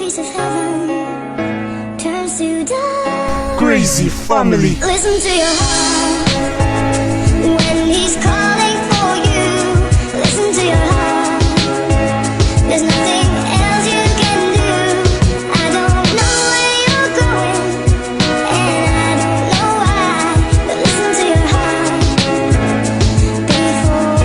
piece of heaven turns to dust. Crazy family. Listen to your heart when he's calling for you. Listen to your heart. There's nothing else you can do. I don't know where you're going, and I don't know why. But listen to your heart before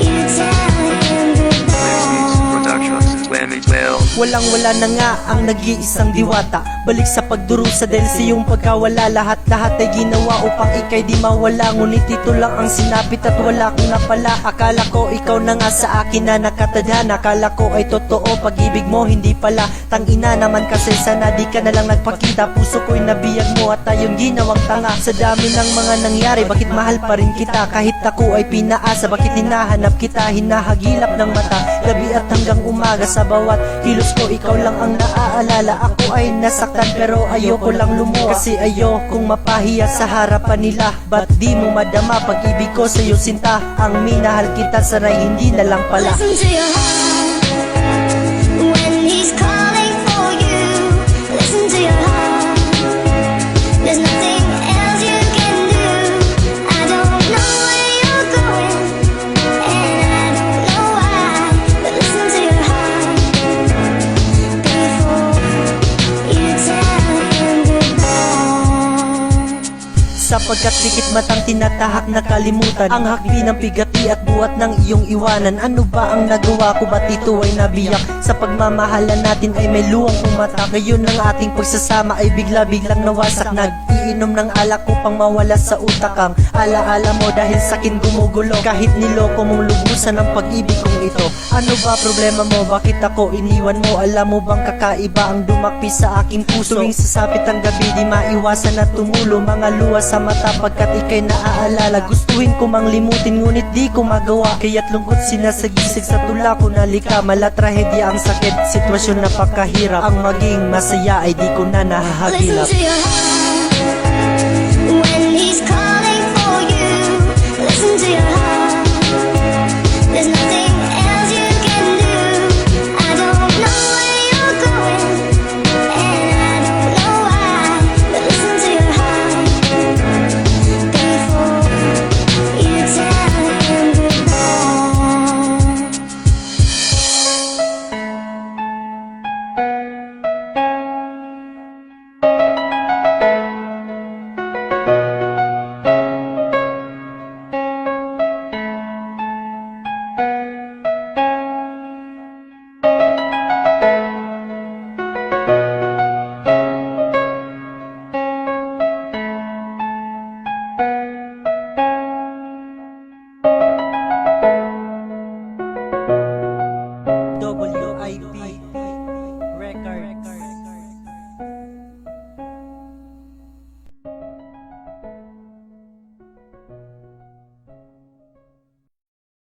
you tell him goodbye. Productions 2012. Walang-wala na nga ang nag-iisang diwata. Balik sa pagdurusa dahil sa iyong pagkawala. Lahat-lahat ay ginawa upang ikay di mawala. Ngunit ito lang ang sinapit at wala kong napala. Akala ko ikaw na nga sa akin na nakatadhana. Akala ko ay totoo pag-ibig mo hindi pala. Tangina naman kasi sana di ka na lang nagpakita. Puso ko'y nabiyag mo at tayong ginawang tanga. Sa dami ng mga nangyari bakit mahal pa rin kita? Kahit ako ay pinaasa bakit hinahanap kita? Hinahagilap ng mata gabi at hanggang umaga. Sa bawat kilos ko ikaw lang ang naaalala. Ako ay nasaktan pero ayoko lang lumuha. Kasi ayokong mapahiya sa harapan nila. Ba't di mo madama pag-ibig ko sa'yo sinta? Ang minahal kita sana'y hindi na lang pala. Listen to your heart when he's calling for you. Listen to your heart. There's nothing else you can do. I don't know where you're going, and I don't know why. But listen to your heart before you tell him goodbye. Sapagkat dikit matang tinatahak na kalimutan ang hakbi ng pigati at buhat ng iyong iwanan. Ano ba ang nagawa ko? Ba't ito ay nabiyak? Sa pagmamahalan natin ay may luwang pumata. Ngayon ang ating pagsasama ay bigla-biglang nawasak. Nag-iinom ng alak upang mawala sa utak ang alaala mo dahil sakin gumugulo. Kahit niloko mong lubusan ang pag-ibig kong ito. Ano ba problema mo? Bakit ako iniwan mo? Alam mo bang kakaiba ang dumakpi sa aking puso? Tuwing sasapit ang gabi di maiwasan na tumulo mga luha sa mata pagkat ikay naaalala. Gustuhin ko mang limutin ngunit di ko magawa. Kaya't lungkot sinasagisig sa tula ko nalika. Mala trahedya ang sakit, sitwasyon napakahirap. Ang maging masaya ay di ko na Listen nahahagilap. to your heart when he's calling for you. Listen to your heart. There's nothing